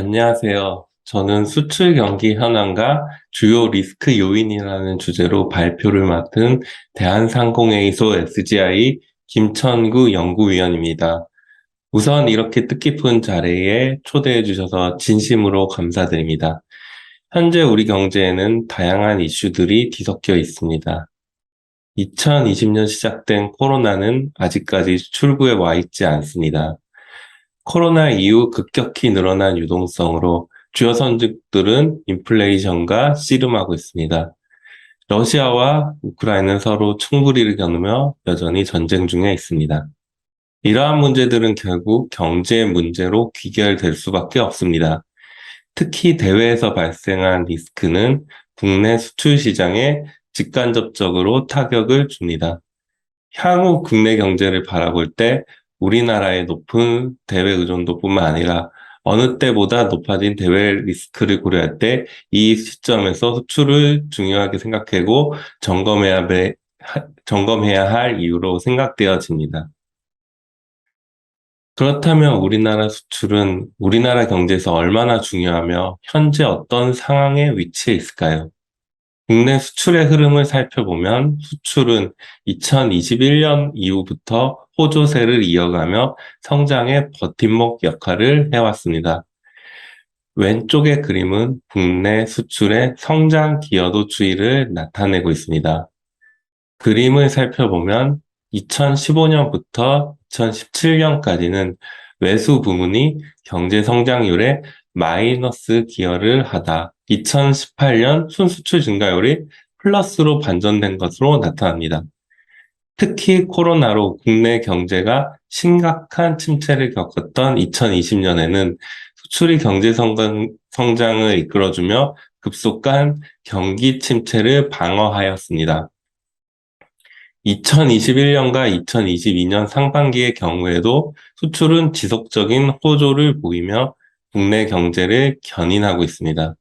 안녕하세요. 저는 수출 경기 현황과 주요 리스크 요인이라는 주제로 발표를 맡은 대한상공회의소 SGI 김천구 연구위원입니다. 우선 이렇게 뜻깊은 자리에 초대해 주셔서 진심으로 감사드립니다. 현재 우리 경제에는 다양한 이슈들이 뒤섞여 있습니다. 2020년 시작된 코로나는 아직까지 출구에 와 있지 않습니다. 코로나 이후 급격히 늘어난 유동성으로 주요 선진국들은 인플레이션과 씨름하고 있습니다. 러시아와 우크라이나는 서로 총부리를 겨누며 여전히 전쟁 중에 있습니다. 이러한 문제들은 결국 경제 문제로 귀결될 수밖에 없습니다. 특히 대외에서 발생한 리스크는 국내 수출 시장에 직간접적으로 타격을 줍니다. 향후 국내 경제를 바라볼 때 우리나라의 높은 대외 의존도뿐만 아니라 어느 때보다 높아진 대외 리스크를 고려할 때 이 시점에서 수출을 중요하게 생각하고 점검해야 할 이유로 생각되어집니다. 그렇다면 우리나라 수출은 우리나라 경제에서 얼마나 중요하며 현재 어떤 상황에 위치해 있을까요? 국내 수출의 흐름을 살펴보면 수출은 2021년 이후부터 호조세를 이어가며 성장의 버팀목 역할을 해왔습니다. 왼쪽의 그림은 국내 수출의 성장 기여도 추이를 나타내고 있습니다. 그림을 살펴보면 2015년부터 2017년까지는 외수 부문이 경제 성장률에 마이너스 기여를 하다 2018년 순수출 증가율이 플러스로 반전된 것으로 나타납니다. 특히 코로나로 국내 경제가 심각한 침체를 겪었던 2020년에는 수출이 경제 성장을 이끌어주며 급속한 경기 침체를 방어하였습니다. 2021년과 2022년 상반기의 경우에도 수출은 지속적인 호조를 보이며 국내 경제를 견인하고 있습니다.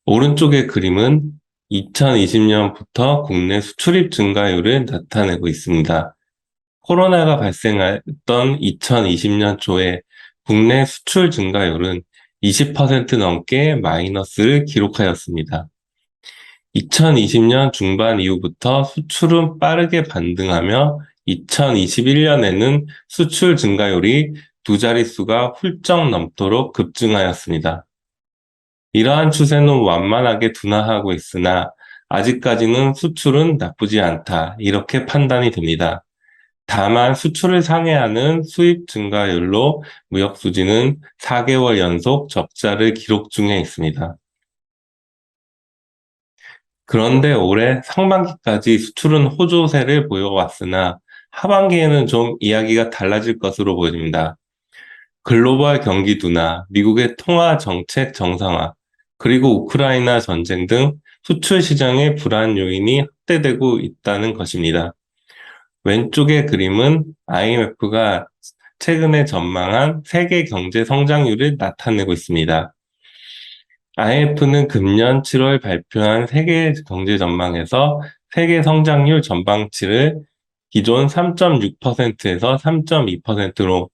오른쪽의 그림은 2020년부터 국내 수출입 증가율을 나타내고 있습니다. 코로나가 발생했던 2020년 초에 국내 수출 증가율은 20% 넘게 마이너스를 기록하였습니다. 2020년 중반 이후부터 수출은 빠르게 반등하며 2021년에는 수출 증가율이 두 자릿수가 훌쩍 넘도록 급증하였습니다. 이러한 추세는 완만하게 둔화하고 있으나 아직까지는 수출은 나쁘지 않다, 이렇게 판단이 됩니다. 다만 수출을 상회하는 수입 증가율로 무역 수지는 4개월 연속 적자를 기록 중에 있습니다. 그런데 올해 상반기까지 수출은 호조세를 보여왔으나 하반기에는 좀 이야기가 달라질 것으로 보입니다. 글로벌 경기 둔화, 미국의 통화 정책 정상화, 그리고 우크라이나 전쟁 등 수출 시장의 불안 요인이 확대되고 있다는 것입니다. 왼쪽의 그림은 IMF가 최근에 전망한 세계 경제 성장률을 나타내고 있습니다. IMF는 금년 7월 발표한 세계 경제 전망에서 세계 성장률 전망치를 기존 3.6%에서 3.2%로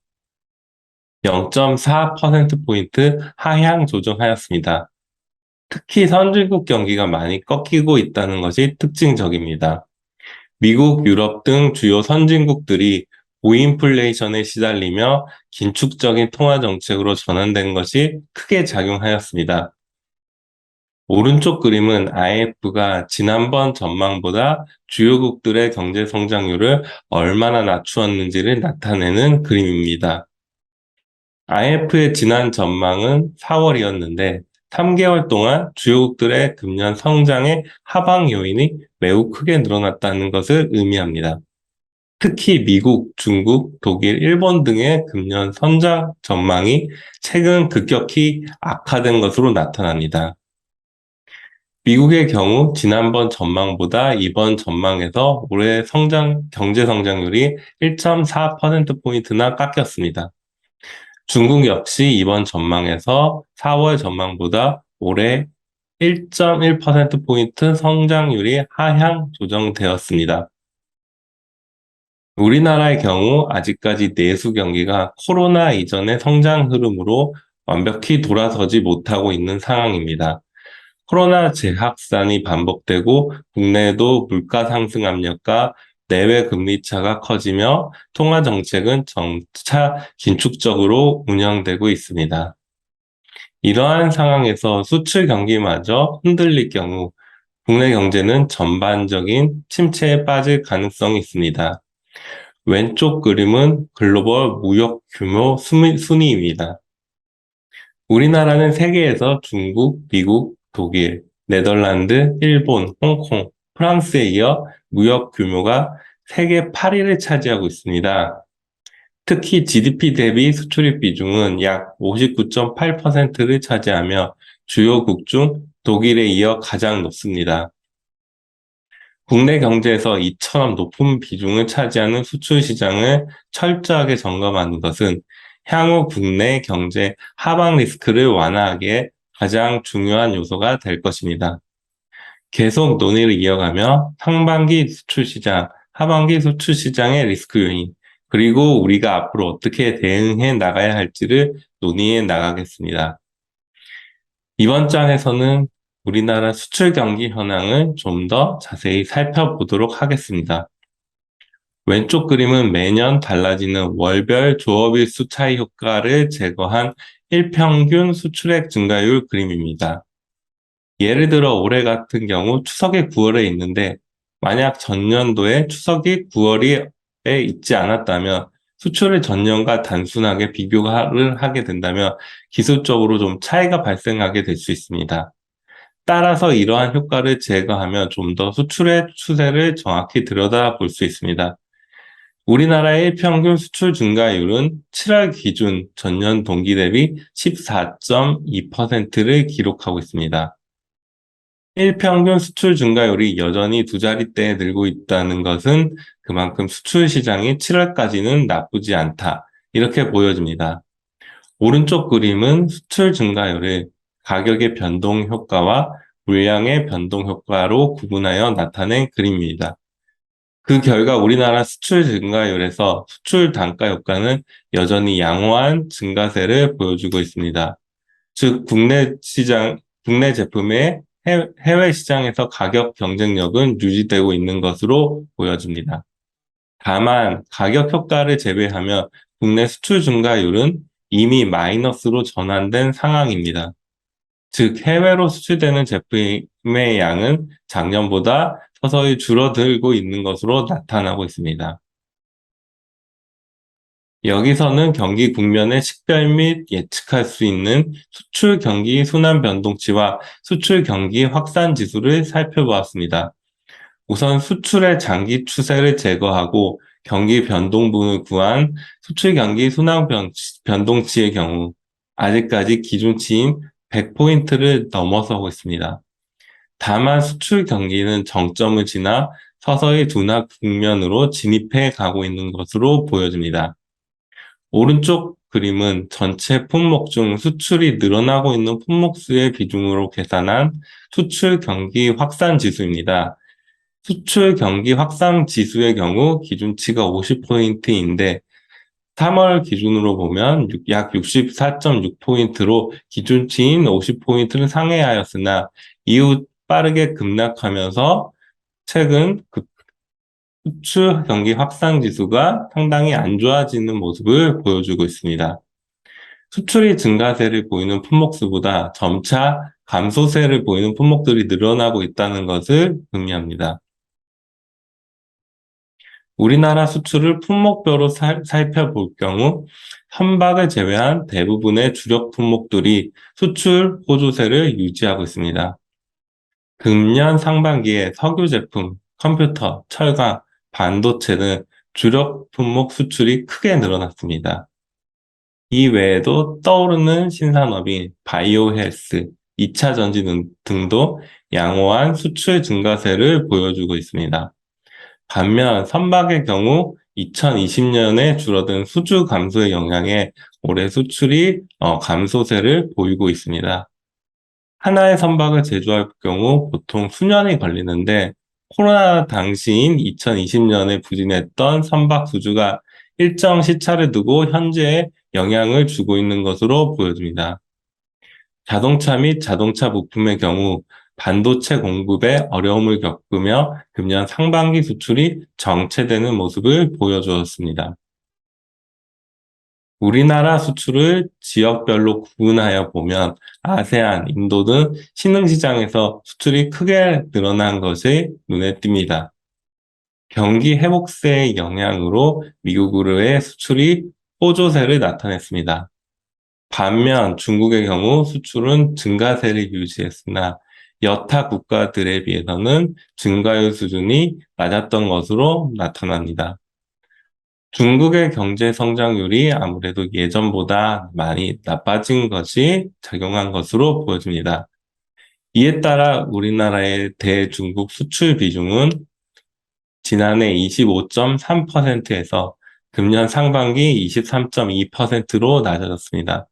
0.4%포인트 하향 조정하였습니다. 특히 선진국 경기가 많이 꺾이고 있다는 것이 특징적입니다. 미국, 유럽 등 주요 선진국들이 고인플레이션에 시달리며 긴축적인 통화 정책으로 전환된 것이 크게 작용하였습니다. 오른쪽 그림은 IMF가 지난번 전망보다 주요국들의 경제 성장률을 얼마나 낮추었는지를 나타내는 그림입니다. IMF의 지난 전망은 4월이었는데 3개월 동안 주요국들의 금년 성장의 하방 요인이 매우 크게 늘어났다는 것을 의미합니다. 특히 미국, 중국, 독일, 일본 등의 금년 성장 전망이 최근 급격히 악화된 것으로 나타납니다. 미국의 경우 지난번 전망보다 이번 전망에서 올해 경제 성장률이 1.4%포인트나 깎였습니다. 중국 역시 이번 전망에서 4월 전망보다 올해 1.1%포인트 성장률이 하향 조정되었습니다. 우리나라의 경우 아직까지 내수 경기가 코로나 이전의 성장 흐름으로 완벽히 돌아서지 못하고 있는 상황입니다. 코로나 재확산이 반복되고 국내에도 물가 상승 압력과 내외 금리 차가 커지며 통화 정책은 점차 긴축적으로 운영되고 있습니다. 이러한 상황에서 수출 경기마저 흔들릴 경우 국내 경제는 전반적인 침체에 빠질 가능성이 있습니다. 왼쪽 그림은 글로벌 무역 규모 순위입니다. 우리나라는 세계에서 중국, 미국, 독일, 네덜란드, 일본, 홍콩, 프랑스에 이어 무역 규모가 세계 8위를 차지하고 있습니다. 특히 GDP 대비 수출입 비중은 약 59.8%를 차지하며 주요국 중 독일에 이어 가장 높습니다. 국내 경제에서 이처럼 높은 비중을 차지하는 수출 시장을 철저하게 점검하는 것은 향후 국내 경제 하방 리스크를 완화하기에 가장 중요한 요소가 될 것입니다. 계속 논의를 이어가며 상반기 수출 시장, 하반기 수출 시장의 리스크 요인, 그리고 우리가 앞으로 어떻게 대응해 나가야 할지를 논의해 나가겠습니다. 이번 장에서는 우리나라 수출 경기 현황을 좀 더 자세히 살펴보도록 하겠습니다. 왼쪽 그림은 매년 달라지는 월별 조업일수 차이 효과를 제거한 일평균 수출액 증가율 그림입니다. 예를 들어 올해 같은 경우 추석이 9월에 있는데 만약 전년도에 추석이 9월에 있지 않았다면 수출을 전년과 단순하게 비교를 하게 된다면 기술적으로 좀 차이가 발생하게 될 수 있습니다. 따라서 이러한 효과를 제거하면 좀 더 수출의 추세를 정확히 들여다볼 수 있습니다. 우리나라의 일평균 수출 증가율은 7월 기준 전년 동기 대비 14.2%를 기록하고 있습니다. 일평균 수출 증가율이 여전히 두 자릿대에 늘고 있다는 것은 그만큼 수출 시장이 7월까지는 나쁘지 않다. 이렇게 보여집니다. 오른쪽 그림은 수출 증가율을 가격의 변동 효과와 물량의 변동 효과로 구분하여 나타낸 그림입니다. 그 결과 우리나라 수출 증가율에서 수출 단가 효과는 여전히 양호한 증가세를 보여주고 있습니다. 즉, 국내 제품의 해외 시장에서 가격 경쟁력은 유지되고 있는 것으로 보여집니다. 다만, 가격 효과를 제외하면 국내 수출 증가율은 이미 마이너스로 전환된 상황입니다. 즉, 해외로 수출되는 제품의 양은 작년보다 서서히 줄어들고 있는 것으로 나타나고 있습니다. 여기서는 경기 국면의 식별 및 예측할 수 있는 수출 경기 순환 변동치와 수출 경기 확산 지수를 살펴보았습니다. 우선 수출의 장기 추세를 제거하고 경기 변동분을 구한 수출 경기 순환 변동치의 경우 아직까지 기준치인 100포인트를 넘어서고 있습니다. 다만 수출 경기는 정점을 지나 서서히 둔화 국면으로 진입해 가고 있는 것으로 보여집니다. 오른쪽 그림은 전체 품목 중 수출이 늘어나고 있는 품목 수의 비중으로 계산한 수출 경기 확산 지수입니다. 수출 경기 확산 지수의 경우 기준치가 50포인트인데 3월 기준으로 보면 약 64.6포인트로 기준치인 50포인트를 상회하였으나 이후 빠르게 급락하면서 최근 수출 경기 확산 지수가 상당히 안 좋아지는 모습을 보여주고 있습니다. 수출이 증가세를 보이는 품목수보다 점차 감소세를 보이는 품목들이 늘어나고 있다는 것을 의미합니다. 우리나라 수출을 품목별로 살펴볼 경우 선박을 제외한 대부분의 주력 품목들이 수출 호조세를 유지하고 있습니다. 금년 상반기에 석유 제품, 컴퓨터, 철강, 반도체 등 주력 품목 수출이 크게 늘어났습니다. 이 외에도 떠오르는 신산업인 바이오 헬스, 2차 전지 등도 양호한 수출 증가세를 보여주고 있습니다. 반면 선박의 경우 2020년에 줄어든 수주 감소의 영향에 올해 수출이 감소세를 보이고 있습니다. 하나의 선박을 제조할 경우 보통 수년이 걸리는데 코로나 당시인 2020년에 부진했던 선박 수주가 일정 시차를 두고 현재 영향을 주고 있는 것으로 보여집니다. 자동차 및 자동차 부품의 경우 반도체 공급에 어려움을 겪으며 금년 상반기 수출이 정체되는 모습을 보여주었습니다. 우리나라 수출을 지역별로 구분하여 보면 아세안, 인도 등 신흥시장에서 수출이 크게 늘어난 것이 눈에 띕니다. 경기 회복세의 영향으로 미국으로의 수출이 호조세를 나타냈습니다. 반면 중국의 경우 수출은 증가세를 유지했으나 여타 국가들에 비해서는 증가율 수준이 낮았던 것으로 나타납니다. 중국의 경제 성장률이 아무래도 예전보다 많이 나빠진 것이 작용한 것으로 보여집니다. 이에 따라 우리나라의 대중국 수출 비중은 지난해 25.3%에서 금년 상반기 23.2%로 낮아졌습니다.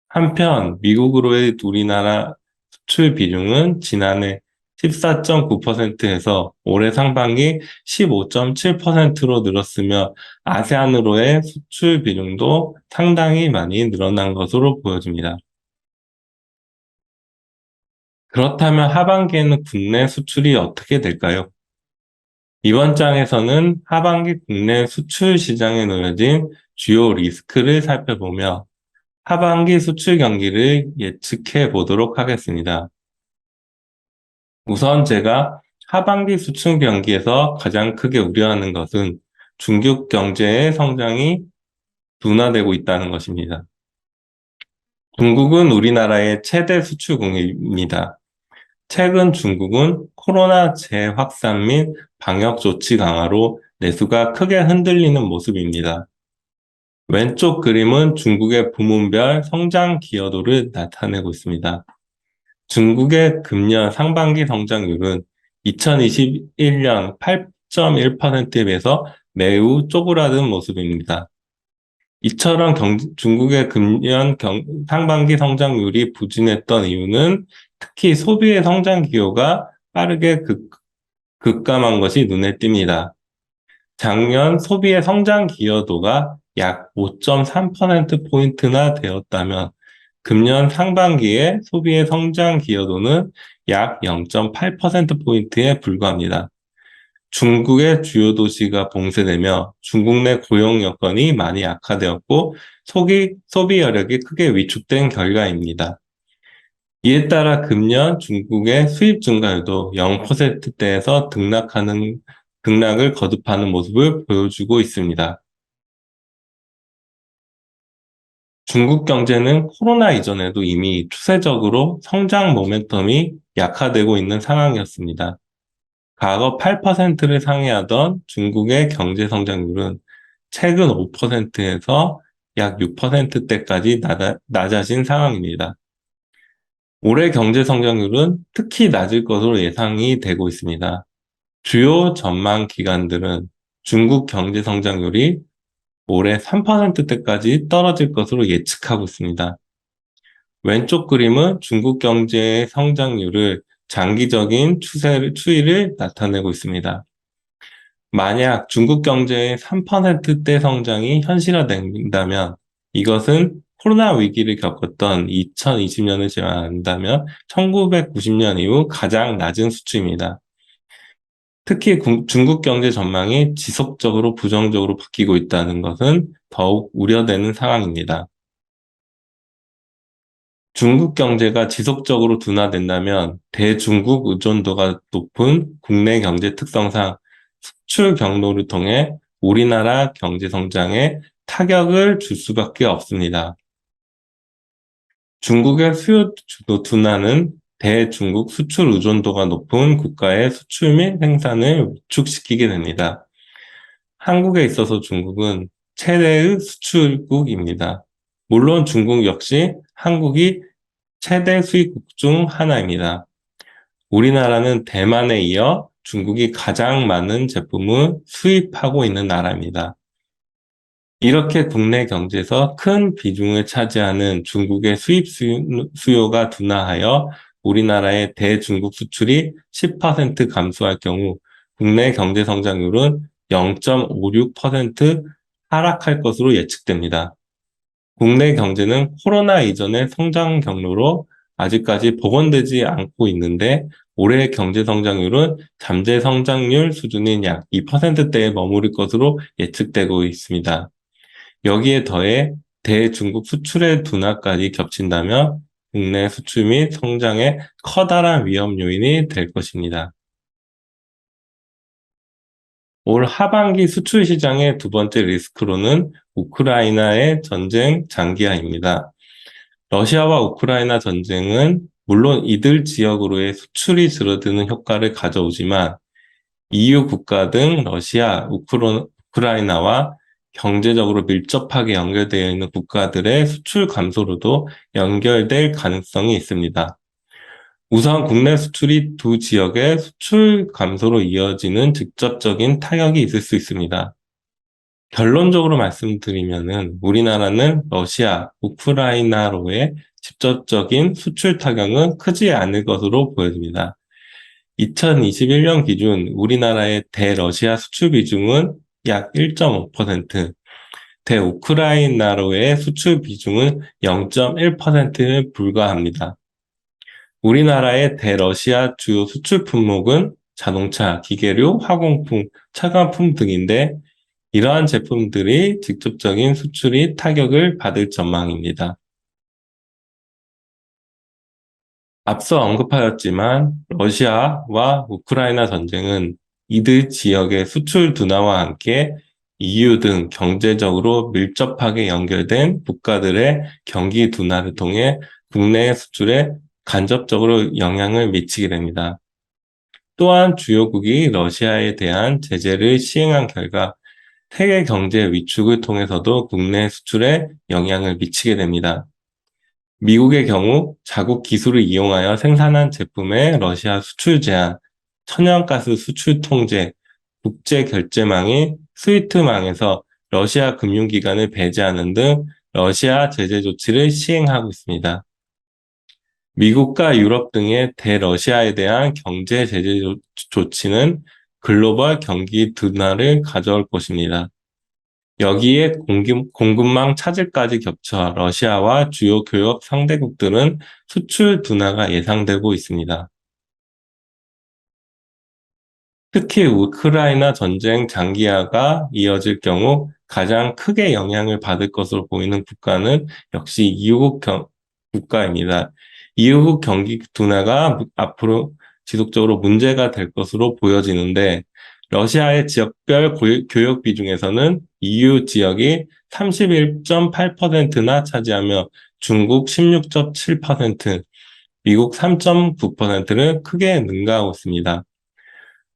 한편 미국으로의 우리나라 수출 비중은 지난해 14.9%에서 올해 상반기 15.7%로 늘었으며 아세안으로의 수출 비중도 상당히 많이 늘어난 것으로 보여집니다. 그렇다면 하반기에는 국내 수출이 어떻게 될까요? 이번 장에서는 하반기 국내 수출 시장에 놓여진 주요 리스크를 살펴보며 하반기 수출 경기를 예측해 보도록 하겠습니다. 우선 제가 하반기 수출 경기에서 가장 크게 우려하는 것은 중국 경제의 성장이 둔화되고 있다는 것입니다. 중국은 우리나라의 최대 수출국입니다. 최근 중국은 코로나 재확산 및 방역 조치 강화로 내수가 크게 흔들리는 모습입니다. 왼쪽 그림은 중국의 부문별 성장 기여도를 나타내고 있습니다. 중국의 금년 상반기 성장률은 2021년 8.1%에 비해서 매우 쪼그라든 모습입니다. 이처럼 중국의 금년 상반기 성장률이 부진했던 이유는 특히 소비의 성장 기여가 빠르게 급감한 것이 눈에 띕니다. 작년 소비의 성장 기여도가 약 5.3%포인트나 되었다면 금년 상반기에 소비의 성장 기여도는 약 0.8%포인트에 불과합니다. 중국의 주요 도시가 봉쇄되며 중국 내 고용 여건이 많이 악화되었고 소비 여력이 크게 위축된 결과입니다. 이에 따라 금년 중국의 수입 증가율도 0%대에서 등락을 거듭하는 모습을 보여주고 있습니다. 중국 경제는 코로나 이전에도 이미 추세적으로 성장 모멘텀이 약화되고 있는 상황이었습니다. 과거 8%를 상회하던 중국의 경제 성장률은 최근 5%에서 약 6%대까지 낮아진 상황입니다. 올해 경제 성장률은 특히 낮을 것으로 예상이 되고 있습니다. 주요 전망 기관들은 중국 경제 성장률이 올해 3%대까지 떨어질 것으로 예측하고 있습니다. 왼쪽 그림은 중국 경제의 성장률을 장기적인 추이를 나타내고 있습니다. 만약 중국 경제의 3%대 성장이 현실화된다면 이것은 코로나 위기를 겪었던 2020년을 제외한다면 1990년 이후 가장 낮은 수치입니다. 특히 중국 경제 전망이 지속적으로 부정적으로 바뀌고 있다는 것은 더욱 우려되는 상황입니다. 중국 경제가 지속적으로 둔화된다면 대중국 의존도가 높은 국내 경제 특성상 수출 경로를 통해 우리나라 경제 성장에 타격을 줄 수밖에 없습니다. 중국의 수요 둔화는 대중국 수출 의존도가 높은 국가의 수출 및 생산을 위축시키게 됩니다. 한국에 있어서 중국은 최대의 수출국입니다. 물론 중국 역시 한국이 최대 수입국 중 하나입니다. 우리나라는 대만에 이어 중국이 가장 많은 제품을 수입하고 있는 나라입니다. 이렇게 국내 경제에서 큰 비중을 차지하는 중국의 수입 수요가 둔화하여 우리나라의 대중국 수출이 10% 감소할 경우 국내 경제 성장률은 0.56% 하락할 것으로 예측됩니다. 국내 경제는 코로나 이전의 성장 경로로 아직까지 복원되지 않고 있는데 올해 경제 성장률은 잠재 성장률 수준인 약 2%대에 머무를 것으로 예측되고 있습니다. 여기에 더해 대중국 수출의 둔화까지 겹친다면 국내 수출 및 성장에 커다란 위험 요인이 될 것입니다. 올 하반기 수출 시장의 두 번째 리스크로는 우크라이나의 전쟁 장기화입니다. 러시아와 우크라이나 전쟁은 물론 이들 지역으로의 수출이 줄어드는 효과를 가져오지만 EU 국가 등 러시아, 우크라이나와 경제적으로 밀접하게 연결되어 있는 국가들의 수출 감소로도 연결될 가능성이 있습니다. 우선 국내 수출이 두 지역의 수출 감소로 이어지는 직접적인 타격이 있을 수 있습니다. 결론적으로 말씀드리면은 우리나라는 러시아, 우크라이나로의 직접적인 수출 타격은 크지 않을 것으로 보여집니다. 2021년 기준 우리나라의 대러시아 수출 비중은 약 1.5%, 대우크라이나로의 수출 비중은 0.1%에 불과합니다. 우리나라의 대러시아 주요 수출 품목은 자동차, 기계류, 화공품, 차관품 등인데 이러한 제품들이 직접적인 수출이 타격을 받을 전망입니다. 앞서 언급하였지만 러시아와 우크라이나 전쟁은 이들 지역의 수출 둔화와 함께 EU 등 경제적으로 밀접하게 연결된 국가들의 경기 둔화를 통해 국내 수출에 간접적으로 영향을 미치게 됩니다. 또한 주요국이 러시아에 대한 제재를 시행한 결과 세계 경제 위축을 통해서도 국내 수출에 영향을 미치게 됩니다. 미국의 경우 자국 기술을 이용하여 생산한 제품의 러시아 수출 제한, 천연가스 수출 통제, 국제 결제망인 스위프트망에서 러시아 금융기관을 배제하는 등 러시아 제재 조치를 시행하고 있습니다. 미국과 유럽 등의 대러시아에 대한 경제 제재 조치는 글로벌 경기 둔화를 가져올 것입니다. 여기에 공급망 차질까지 겹쳐 러시아와 주요 교역 상대국들은 수출 둔화가 예상되고 있습니다. 특히 우크라이나 전쟁 장기화가 이어질 경우 가장 크게 영향을 받을 것으로 보이는 국가는 역시 이웃국 국가입니다. 이웃국 경기 둔화가 앞으로 지속적으로 문제가 될 것으로 보여지는데 러시아의 지역별 교역 비중에서는 EU 지역이 31.8%나 차지하며 중국 16.7%, 미국 3.9%를 크게 능가하고 있습니다.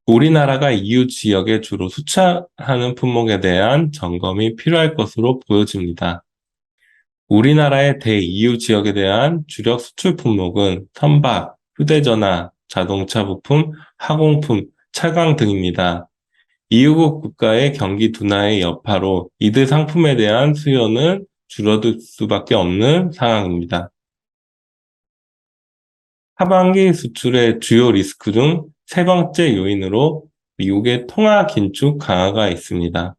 우리나라가 EU 지역에 주로 수출하는 품목에 대한 점검이 필요할 것으로 보여집니다. 우리나라의 대-EU 지역에 대한 주력 수출 품목은 선박, 휴대전화, 자동차 부품, 화공품, 차광 등입니다. 이웃국 국가의 경기 둔화의 여파로 이들 상품에 대한 수요는 줄어들 수밖에 없는 상황입니다. 하반기 수출의 주요 리스크 중 세 번째 요인으로 미국의 통화 긴축 강화가 있습니다.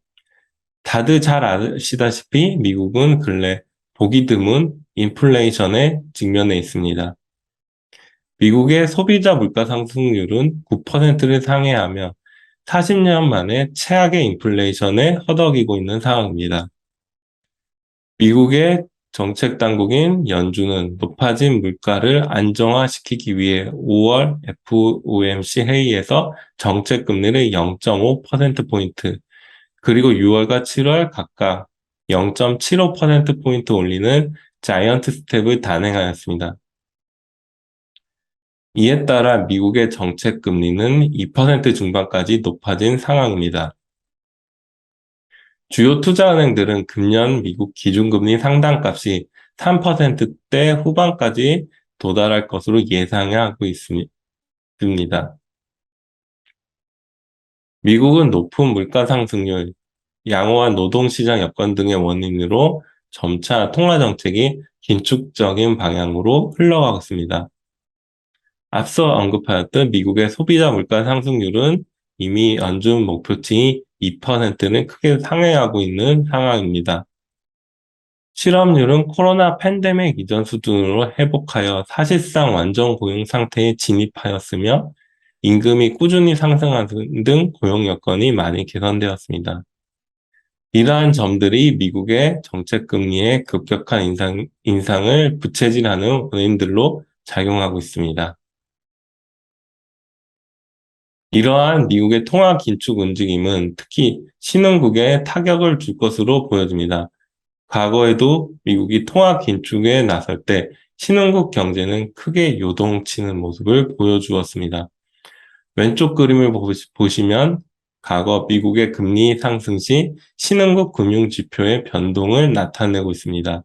다들 잘 아시다시피 미국은 근래 보기 드문 인플레이션에 직면해 있습니다. 미국의 소비자 물가 상승률은 9%를 상회하며 40년 만에 최악의 인플레이션에 허덕이고 있는 상황입니다. 미국의 정책 당국인 연준은 높아진 물가를 안정화시키기 위해 5월 FOMC 회의에서 정책 금리를 0.5%포인트, 그리고 6월과 7월 각각 0.75%포인트 올리는 자이언트 스텝을 단행하였습니다. 이에 따라 미국의 정책 금리는 2% 중반까지 높아진 상황입니다. 주요 투자은행들은 금년 미국 기준금리 상단값이 3%대 후반까지 도달할 것으로 예상하고 있습니다. 미국은 높은 물가 상승률, 양호한 노동시장 여건 등의 원인으로 점차 통화 정책이 긴축적인 방향으로 흘러가고 있습니다. 앞서 언급하였던 미국의 소비자 물가 상승률은 이미 연준 목표치 2%는 크게 상회하고 있는 상황입니다. 실업률은 코로나 팬데믹 이전 수준으로 회복하여 사실상 완전 고용 상태에 진입하였으며 임금이 꾸준히 상승하는 등 고용 여건이 많이 개선되었습니다. 이러한 점들이 미국의 정책 금리의 급격한 인상을 부채질하는 원인들로 작용하고 있습니다. 이러한 미국의 통화 긴축 움직임은 특히 신흥국에 타격을 줄 것으로 보여집니다. 과거에도 미국이 통화 긴축에 나설 때 신흥국 경제는 크게 요동치는 모습을 보여주었습니다. 왼쪽 그림을 보시면 과거 미국의 금리 상승 시 신흥국 금융 지표의 변동을 나타내고 있습니다.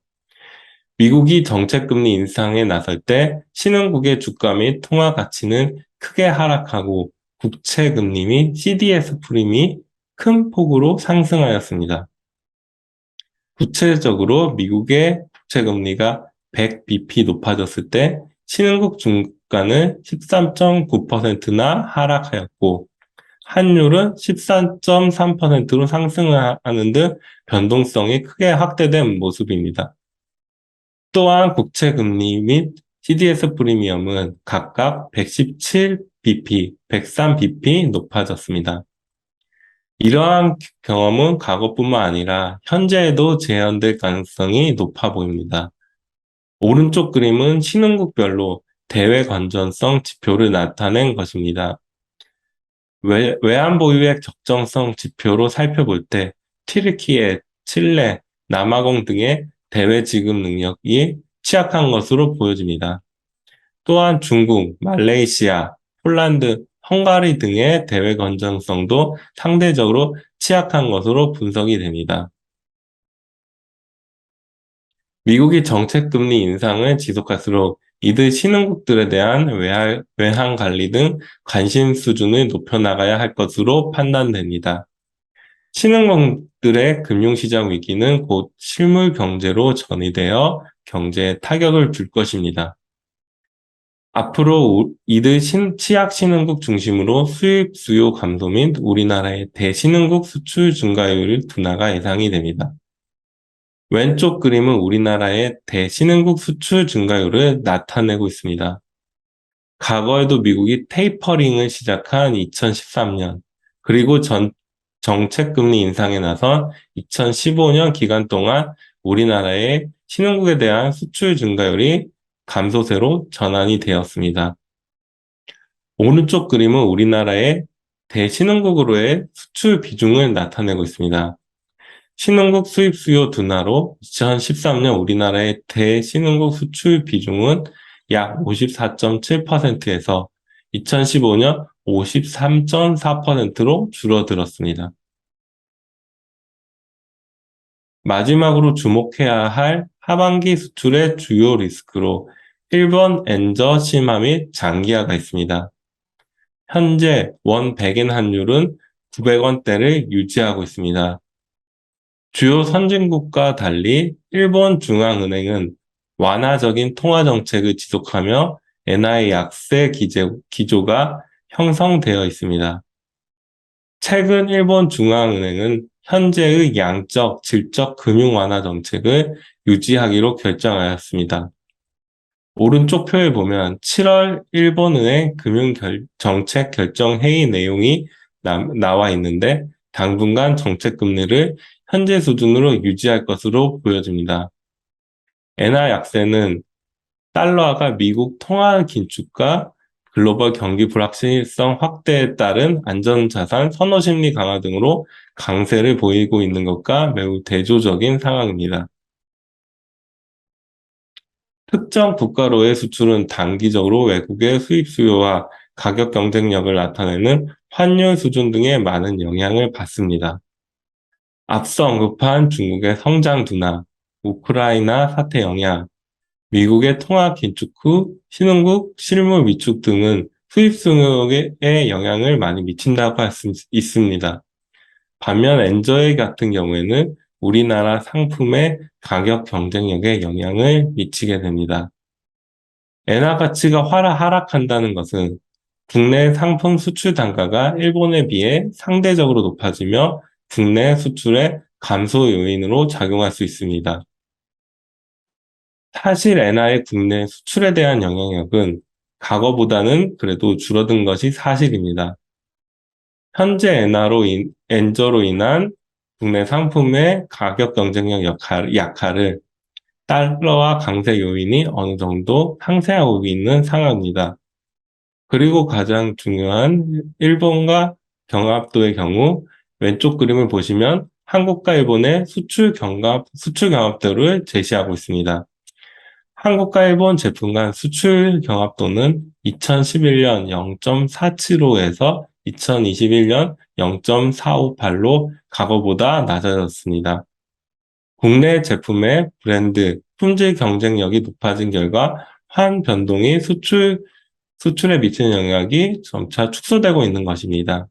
미국이 정책금리 인상에 나설 때 신흥국의 주가 및 통화 가치는 크게 하락하고 국채금리 및 CDS 프림이 큰 폭으로 상승하였습니다. 구체적으로 미국의 국채금리가 100bp 높아졌을 때 신흥국 주가는 13.9%나 하락하였고 환율은 14.3%로 상승하는 등 변동성이 크게 확대된 모습입니다. 또한 국채금리 및 CDS 프리미엄은 각각 117bp, 103bp 높아졌습니다. 이러한 경험은 과거뿐만 아니라 현재에도 재현될 가능성이 높아 보입니다. 오른쪽 그림은 신흥국별로 대외 건전성 지표를 나타낸 것입니다. 외환보유액 적정성 지표로 살펴볼 때 튀르키예, 칠레, 남아공 등의 대외 지급 능력이 취약한 것으로 보여집니다. 또한 중국, 말레이시아, 폴란드, 헝가리 등의 대외 건전성도 상대적으로 취약한 것으로 분석이 됩니다. 미국이 정책금리 인상을 지속할수록 이들 신흥국들에 대한 외환 관리 등 관심 수준을 높여나가야 할 것으로 판단됩니다. 신흥국들의 금융시장 위기는 곧 실물 경제로 전이되어 경제에 타격을 줄 것입니다. 앞으로 이들 취약 신흥국 중심으로 수입 수요 감소 및 우리나라의 대신흥국 수출 증가율 둔화가 예상이 됩니다. 왼쪽 그림은 우리나라의 대신흥국 수출 증가율을 나타내고 있습니다. 과거에도 미국이 테이퍼링을 시작한 2013년, 그리고 정책금리 인상에 나선 2015년 기간 동안 우리나라의 신흥국에 대한 수출 증가율이 감소세로 전환이 되었습니다. 오른쪽 그림은 우리나라의 대신흥국으로의 수출 비중을 나타내고 있습니다. 신흥국 수입 수요 둔화로 2013년 우리나라의 대신흥국 수출 비중은 약 54.7%에서 2015년 53.4%로 줄어들었습니다. 마지막으로 주목해야 할 하반기 수출의 주요 리스크로 1번 엔저 심화 및 장기화가 있습니다. 현재 원 백엔 환율은 900원대를 유지하고 있습니다. 주요 선진국과 달리 일본 중앙은행은 완화적인 통화 정책을 지속하며 엔화의 약세 기조가 형성되어 있습니다. 최근 일본 중앙은행은 현재의 양적, 질적 금융 완화 정책을 유지하기로 결정하였습니다. 오른쪽 표에 보면 7월 일본은행 정책 결정 회의 내용이 나와 있는데 당분간 정책 금리를 현재 수준으로 유지할 것으로 보여집니다. 엔화 약세는 달러화가 미국 통화 긴축과 글로벌 경기 불확실성 확대에 따른 안전자산 선호 심리 강화 등으로 강세를 보이고 있는 것과 매우 대조적인 상황입니다. 특정 국가로의 수출은 단기적으로 외국의 수입 수요와 가격 경쟁력을 나타내는 환율 수준 등에 많은 영향을 받습니다. 앞서 언급한 중국의 성장 둔화, 우크라이나 사태 영향, 미국의 통화 긴축 후 신흥국 실물 위축 등은 수입 수요에 영향을 많이 미친다고 할 수 있습니다. 반면 엔저의 같은 경우에는 우리나라 상품의 가격 경쟁력에 영향을 미치게 됩니다. 엔화 가치가 하락한다는 것은 국내 상품 수출 단가가 일본에 비해 상대적으로 높아지며 국내 수출의 감소 요인으로 작용할 수 있습니다. 사실 엔화의 국내 수출에 대한 영향력은 과거보다는 그래도 줄어든 것이 사실입니다. 현재 엔저로 인한 국내 상품의 가격 경쟁력 약화를 달러와 강세 요인이 어느 정도 상쇄하고 있는 상황입니다. 그리고 가장 중요한 일본과 경합도의 경우 왼쪽 그림을 보시면 한국과 일본의 수출 경합도를 제시하고 있습니다. 한국과 일본 제품 간 수출 경합도는 2011년 0.475에서 2021년 0.458로 과거보다 낮아졌습니다. 국내 제품의 브랜드, 품질 경쟁력이 높아진 결과 환 변동이 수출에 미치는 영향이 점차 축소되고 있는 것입니다.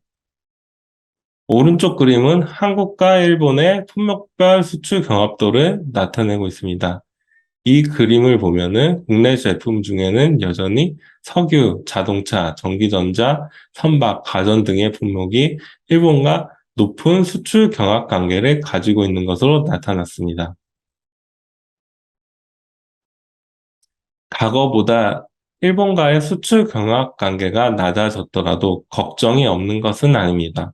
오른쪽 그림은 한국과 일본의 품목별 수출 경합도를 나타내고 있습니다. 이 그림을 보면은 국내 제품 중에는 여전히 석유, 자동차, 전기전자, 선박, 가전 등의 품목이 일본과 높은 수출 경합 관계를 가지고 있는 것으로 나타났습니다. 과거보다 일본과의 수출 경합 관계가 낮아졌더라도 걱정이 없는 것은 아닙니다.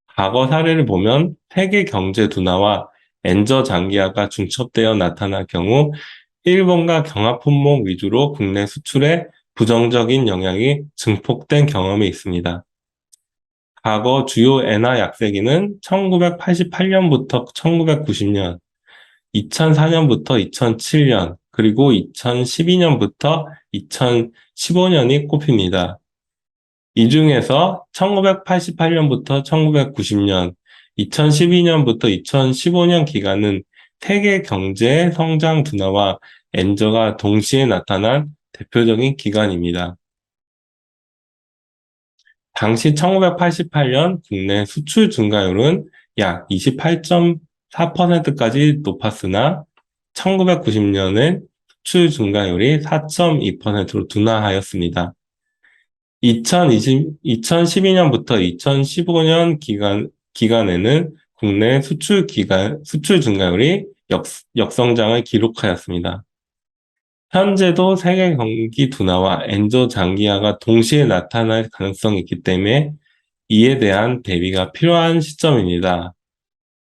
과거 사례를 보면 세계 경제 둔화와 엔저 장기화가 중첩되어 나타날 경우 일본과 경합 품목 위주로 국내 수출에 부정적인 영향이 증폭된 경험이 있습니다. 과거 주요 엔화 약세기는 1988년부터 1990년, 2004년부터 2007년, 그리고 2012년부터 2015년이 꼽힙니다. 이 중에서 1988년부터 1990년, 2012년부터 2015년 기간은 세계 경제 성장 둔화와 엔저가 동시에 나타난 대표적인 기간입니다. 당시 1988년 국내 수출 증가율은 약 28.4%까지 높았으나 1990년엔 수출 증가율이 4.2%로 둔화하였습니다. 2012년부터 2015년 기간에는 국내 수출 증가율이 역성장을 기록하였습니다. 현재도 세계 경기 둔화와 엔저 장기화가 동시에 나타날 가능성이 있기 때문에 이에 대한 대비가 필요한 시점입니다.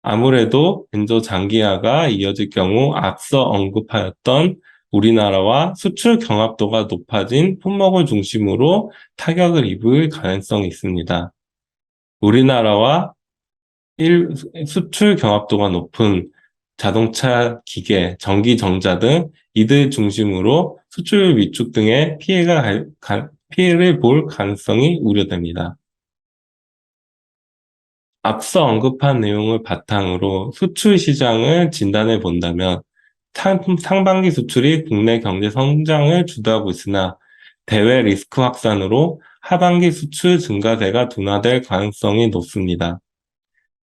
아무래도 엔저 장기화가 이어질 경우 앞서 언급하였던 우리나라와 수출 경합도가 높아진 품목을 중심으로 타격을 입을 가능성이 있습니다. 우리나라와 수출 경합도가 높은 자동차, 기계, 전기, 전자 등 이들 중심으로 수출 위축 등의 피해를 볼 가능성이 우려됩니다. 앞서 언급한 내용을 바탕으로 수출 시장을 진단해 본다면 상반기 수출이 국내 경제 성장을 주도하고 있으나 대외 리스크 확산으로 하반기 수출 증가세가 둔화될 가능성이 높습니다.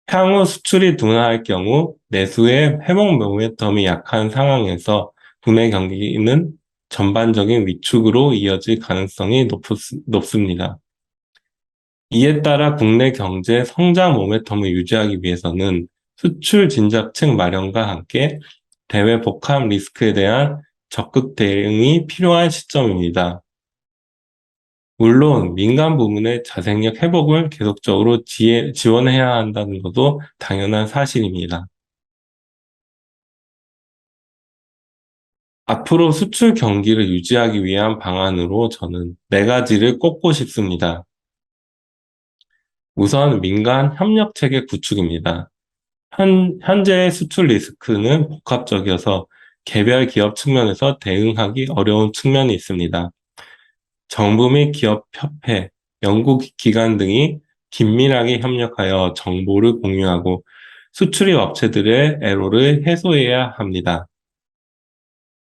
향후 수출이 둔화할 경우 내수의 회복 모멘텀이 약한 상황에서 국내 경기는 전반적인 위축으로 이어질 가능성이 높습니다. 이에 따라 국내 경제 성장 모멘텀을 유지하기 위해서는 수출 진작책 마련과 함께 대외 복합 리스크에 대한 적극 대응이 필요한 시점입니다. 물론 민간 부문의 자생력 회복을 계속적으로 지원해야 한다는 것도 당연한 사실입니다. 앞으로 수출 경기를 유지하기 위한 방안으로 저는 4가지를 꼽고 싶습니다. 우선 민간 협력 체계 구축입니다. 현재의 수출 리스크는 복합적이어서 개별 기업 측면에서 대응하기 어려운 측면이 있습니다. 정부 및 기업협회, 연구기관 등이 긴밀하게 협력하여 정보를 공유하고 수출입 업체들의 애로를 해소해야 합니다.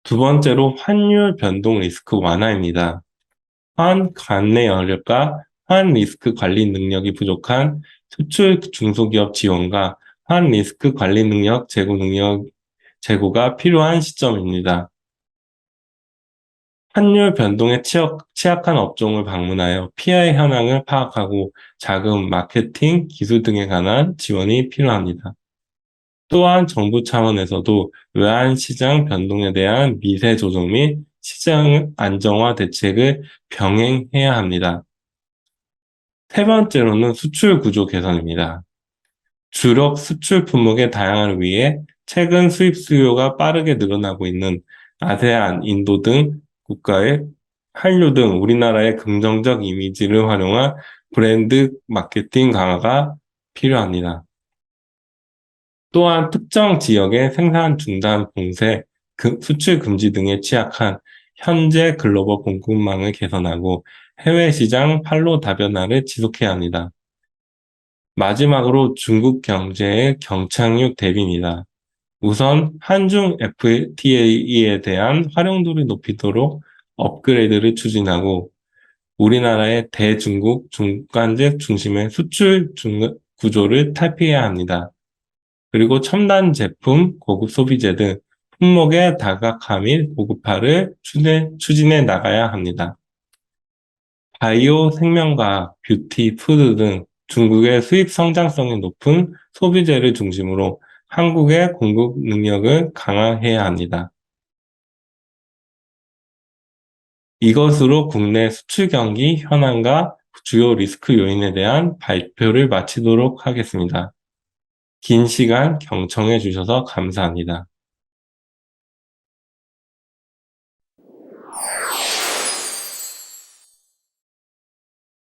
두 번째로 환율 변동 리스크 완화입니다. 관내 여력과 환 리스크 관리 능력이 부족한 수출 중소기업 지원과 환 리스크 관리 능력 제고가 필요한 시점입니다. 환율 변동에 취약한 업종을 방문하여 피해 현황을 파악하고 자금, 마케팅, 기술 등에 관한 지원이 필요합니다. 또한 정부 차원에서도 외환시장 변동에 대한 미세 조정 및 시장 안정화 대책을 병행해야 합니다. 세 번째로는 수출 구조 개선입니다. 주력 수출 품목의 다양화를 위해 최근 수입 수요가 빠르게 늘어나고 있는 아세안, 인도 등 국가의 한류 등 우리나라의 긍정적 이미지를 활용한 브랜드 마케팅 강화가 필요합니다. 또한 특정 지역의 생산 중단 봉쇄, 수출 금지 등에 취약한 현재 글로벌 공급망을 개선하고 해외 시장 판로 다변화를 지속해야 합니다. 마지막으로 중국 경제의 경착륙 대비입니다. 우선 한중 FTA에 대한 활용도를 높이도록 업그레이드를 추진하고 우리나라의 대중국 중간재 중심의 수출 구조를 탈피해야 합니다. 그리고 첨단 제품, 고급 소비재 등 품목의 다각화 및 고급화를 추진해 나가야 합니다. 바이오 생명과학, 뷰티, 푸드 등 중국의 수입 성장성이 높은 소비재를 중심으로 한국의 공급 능력을 강화해야 합니다. 이것으로 국내 수출 경기 현황과 주요 리스크 요인에 대한 발표를 마치도록 하겠습니다. 긴 시간 경청해 주셔서 감사합니다.